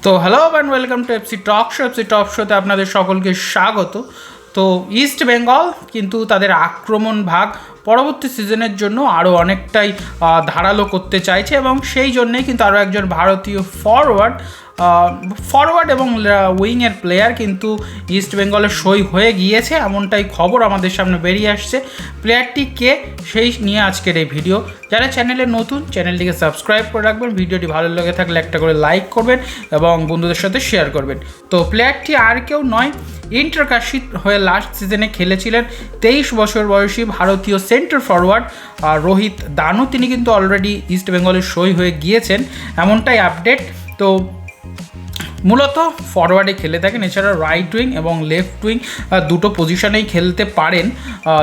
তো hello and welcome to FC talk show. FC talk শোতে আপনাদের সকলকে স্বাগত। তো ইস্ট বেঙ্গল কিন্তু তাদের আক্রমণ ভাগ পরবর্তী সিজনের জন্য আরও অনেকটাই ধারালো করতে চাইছে এবং সেই জন্যেই কিন্তু আরও একজন ভারতীয় ফরওয়ার্ড এবং উইংয়ের প্লেয়ার কিন্তু ইস্ট বেঙ্গলের সই হয়ে গিয়েছে, এমনটাই খবর আমাদের সামনে বেরিয়ে আসছে। প্লেয়ারটি কে সেই নিয়ে আজকের এই ভিডিও। যারা চ্যানেলে নতুন, চ্যানেলটিকে সাবস্ক্রাইব করে রাখবেন, ভিডিওটি ভালো লেগে থাকলে একটা করে লাইক করবেন এবং বন্ধুদের সাথে শেয়ার করবেন। তো প্লেয়ারটি আর কেউ নয়, ইন্টারকাশি হয়ে লাস্ট সিজনে খেলেছিলেন 23 বছর বয়সী ভারতীয় সেন্টার ফরওয়ার্ড রোহিত দানু। তিনি কিন্তু অলরেডি ইস্ট বেঙ্গলের সই হয়ে গিয়েছেন, এমনটাই আপডেট। তো মূলত ফরওয়ার্ডে খেলে থাকেন, এছাড়া রাইট উইং এবং লেফট উইং দুটো পজিশনেই খেলতে পারেন,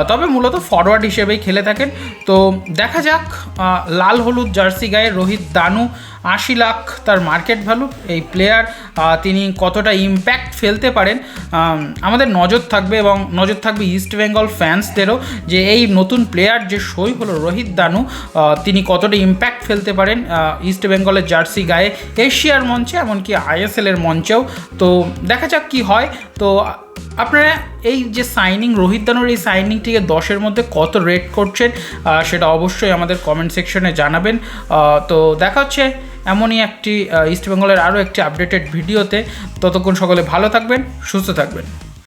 তবে মূলত ফরওয়ার্ড হিসেবেই খেলে থাকেন। তো দেখা যাক, লাল হলুদ জার্সি গায়ে রোহিত দানু, 80 লাখ তার মার্কেট ভ্যালু। এই প্লেয়ার তিনি কতটা ইম্প্যাক্ট ফেলতে পারেন আমাদের নজর থাকবে, এবং নজর থাকবে ইস্ট বেঙ্গল ফ্যান্সদেরও, যে এই নতুন প্লেয়ার যে সই হলো রোহিত দানু, তিনি কতটা ইম্প্যাক্ট ফেলতে পারেন ইস্ট বেঙ্গলের জার্সি গায়ে, এশিয়ার মঞ্চে, এমনকি আইএসএলের মঞ্চেও। তো দেখা যাক কি হয়। তো আপনারা এই যে সাইনিং, রোহিত দানুর এই সাইনিংটিকে 10-এর মধ্যে কত রেট করছেন সেটা অবশ্যই আমাদের কমেন্ট সেকশনে জানাবেন। তো দেখা হচ্ছে এমনই একটি ইস্ট বেঙ্গলের আরও একটি আপডেটেড ভিডিওতে। ততক্ষণ সকলে ভালো থাকবেন, সুস্থ থাকবেন।